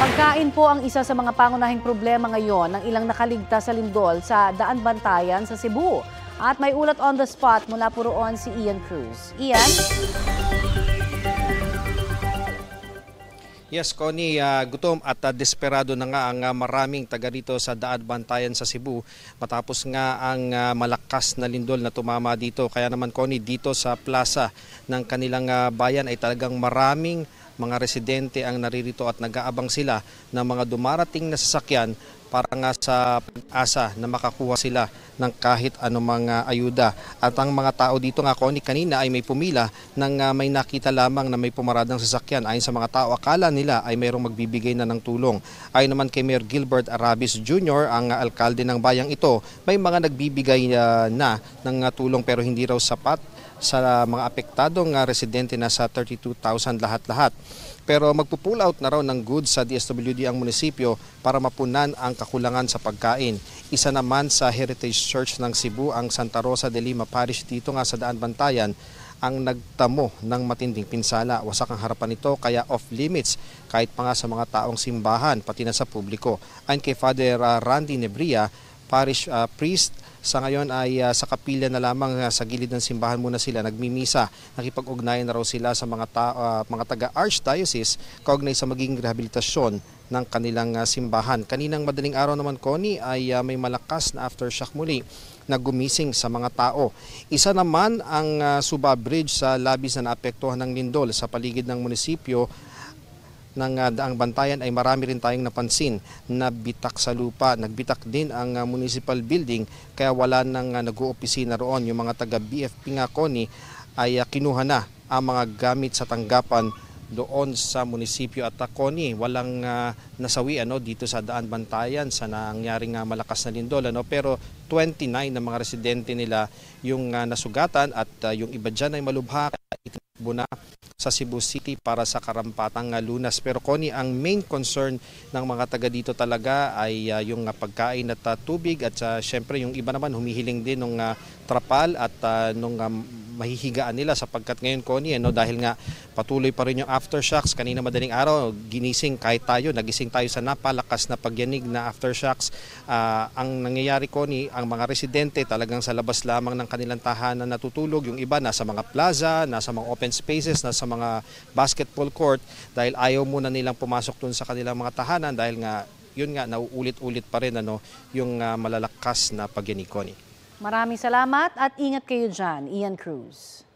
Pagkain po ang isa sa mga pangunahing problema ngayon ng ilang nakaligtas sa lindol sa Daan Bantayan sa Cebu. At may ulat on the spot mula po roon si Ian Cruz. Ian? Yes, Connie, gutom at desperado na nga ang maraming taga rito sa Daan Bantayan sa Cebu matapos nga ang malakas na lindol na tumama dito. Kaya naman, Connie, dito sa plaza ng kanilang bayan ay talagang maraming mga residente ang naririto at nag-aabang sila ng mga dumarating na sasakyan para nga sa pag-asa na makakuha sila ng kahit anumang ayuda. At ang mga tao dito nga, Connie, kanina ay may pumila nang may nakita lamang na may pumaradang sasakyan. Ayon sa mga tao, akala nila ay mayroong magbibigay na ng tulong. Ayon naman kay Mayor Gilbert Arabis Jr., ang alkalde ng bayang ito, may mga nagbibigay na ng tulong pero hindi raw sapat sa mga apektadong residente na sa 32,000 lahat-lahat. Pero magpo-pull out na raw ng goods sa DSWD ang munisipyo para mapunan ang kakulangan sa pagkain. Isa naman sa Heritage Church ng Cebu, ang Santa Rosa de Lima Parish dito nga sa Daan Bantayan, ang nagtamo ng matinding pinsala. Wasak ang harapan nito kaya off limits kahit pa nga sa mga taong simbahan pati na sa publiko. Ayon kay Father Randy Nebria, parish priest, sa ngayon ay sa kapilya na lamang sa gilid ng simbahan muna sila nagmimisa. Nakipag-ugnayan na raw sila sa mga taga-archdiocese kaugnay sa magiging rehabilitasyon ng kanilang simbahan. Kaninang madaling araw naman, Connie, ay may malakas na aftershock muli na gumising sa mga tao. Isa naman ang Suba Bridge sa labis na naapektuhan ng lindol sa paligid ng munisipyo ng Daang Bantayan ay marami rin tayong napansin na bitak sa lupa. Nagbitak din ang municipal building kaya wala nang nag-oopisina roon. Yung mga taga BFP nga, Connie, ay kinuha na ang mga gamit sa tanggapan doon sa munisipyo. At Connie, walang nasawi dito sa Daan Bantayan sa nangyaring malakas na lindol. Pero 29 na mga residente nila yung nasugatan at yung iba dyan ay malubha. Itinakbo na sa Cebu City para sa karampatang lunas. Pero Connie, ang main concern ng mga taga dito talaga ay yung pagkain at tubig at syempre yung iba naman humihiling din ng trapal at nung mahihigaan nila sapagkat ngayon, Connie, dahil nga patuloy pa rin yung aftershocks. Kanina madaling araw, ginising kahit tayo, nagising tayo sa napalakas na pagyanig na aftershocks. Ang nangyayari, Connie, ang mga residente talagang sa labas lamang ng kanilang tahanan natutulog. Yung iba nasa mga plaza, nasa mga open spaces, nasa mga basketball court dahil ayaw muna nilang pumasok dun sa kanilang mga tahanan dahil nga yun nga nauulit-ulit pa rin yung malalakas na pagyanig, Connie. Maraming salamat at ingat kayo dyan, Ian Cruz.